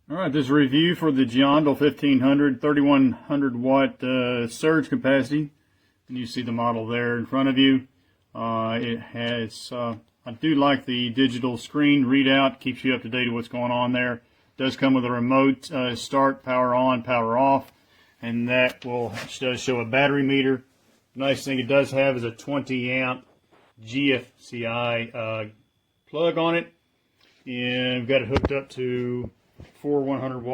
All right, this review for the Giandel 1500 3100 watt surge capacity. And you see the model there in front of you. It has, I do like the digital screen readout, keeps you up to date with what's going on there. It does come with a remote start, power on, power off, and that does show a battery meter. Nice thing it does have is a 20 amp GFCI plug on it, and we've got it hooked up to four 100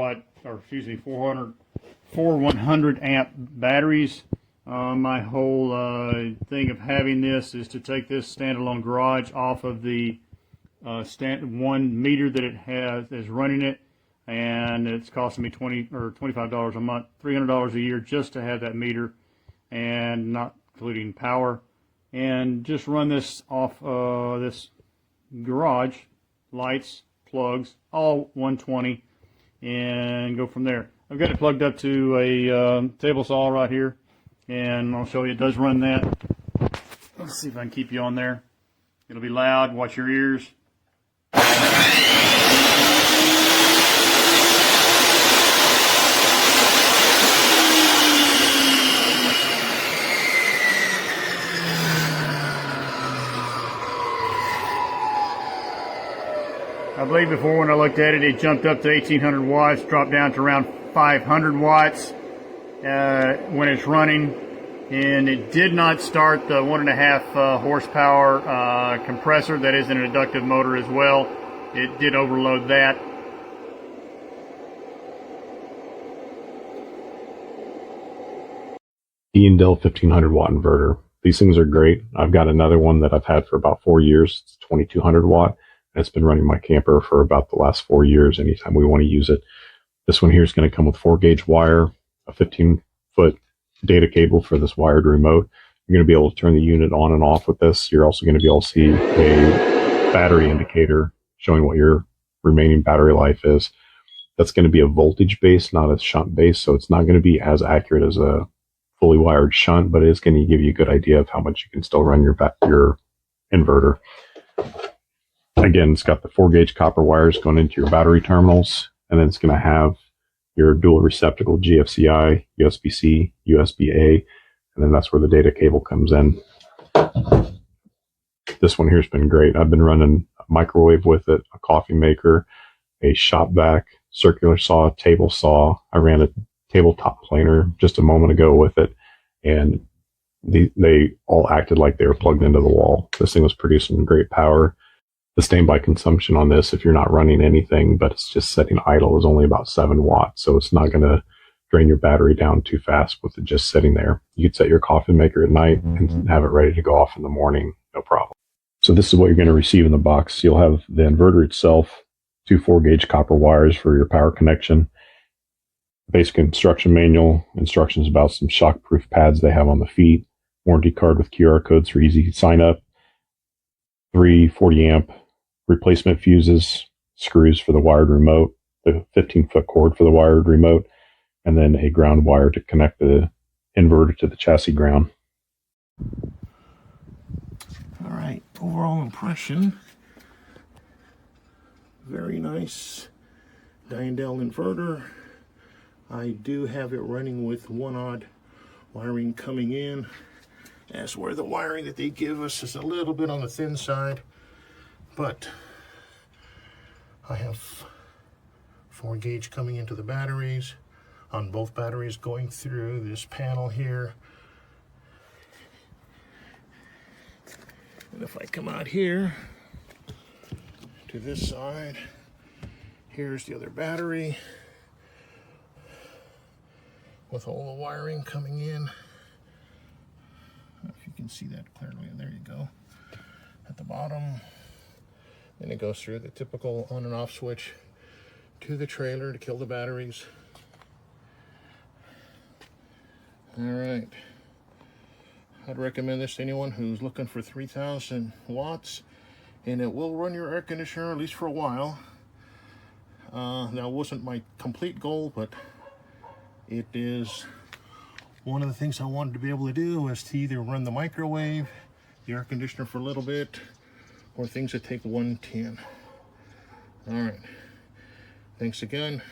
amp batteries. My whole thing of having this is to take this standalone garage off of the one meter that it has is running it, and it's costing me $25 a month, $300 a year just to have that meter, and not including power. And just run this off this garage lights, plugs, all 120, and go from there. I've got it plugged up to a table saw right here, and I'll show you it does run that. Let's see if I can keep you on there. It'll be loud, watch your ears. I believe before when I looked at it, it jumped up to 1800 watts, dropped down to around 500 watts when it's running, and it did not start the 1.5 horsepower compressor that is an inductive motor as well. It did overload that. Giandel 1500 watt inverter. These things are great. I've got another one that I've had for about 4 years. It's 2200 watt. It's been running my camper for about the last 4 years anytime we want to use it. This one here is going to come with 4-gauge wire, a 15-foot data cable for this wired remote. You're going to be able to turn the unit on and off with this. You're also going to be able to see a battery indicator showing what your remaining battery life is. That's going to be a voltage base, not a shunt base, so it's not going to be as accurate as a fully wired shunt, but it's going to give you a good idea of how much you can still run your inverter. Again, it's got the 4-gauge copper wires going into your battery terminals, and then it's going to have your dual receptacle GFCI, USB-C, USB-A, and then that's where the data cable comes in. This one here has been great. I've been running a microwave with it, a coffee maker, a shop vac, circular saw, table saw. I ran a tabletop planer just a moment ago with it, and they all acted like they were plugged into the wall. This thing was producing great power. The standby consumption on this, if you're not running anything, but it's just setting idle, is only about 7 watts. So it's not going to drain your battery down too fast with it just sitting there. You could set your coffee maker at night and have it ready to go off in the morning, no problem. So this is what you're going to receive in the box. You'll have the inverter itself, 2 4-gauge copper wires for your power connection, basic instruction manual, instructions about some shockproof pads they have on the feet, warranty card with QR codes for easy sign up, 3 40 amp replacement fuses, screws for the wired remote, the 15-foot cord for the wired remote, and then a ground wire to connect the inverter to the chassis ground. All right, overall impression, very nice Giandel inverter. I do have it running with 1-odd wiring coming in, as where the wiring that they give us is a little bit on the thin side, but I have 4-gauge coming into the batteries, on both batteries going through this panel here. And if I come out here to this side, here's the other battery with all the wiring coming in. If you can see that clearly, there you go. At the bottom, then it goes through the typical on and off switch to the trailer to kill the batteries. All right, I'd recommend this to anyone who's looking for 3,000 watts, and it will run your air conditioner at least for a while. That wasn't my complete goal, but it is one of the things I wanted to be able to do, is to either run the microwave, the air conditioner for a little bit, or things that take 110. All right. Thanks again.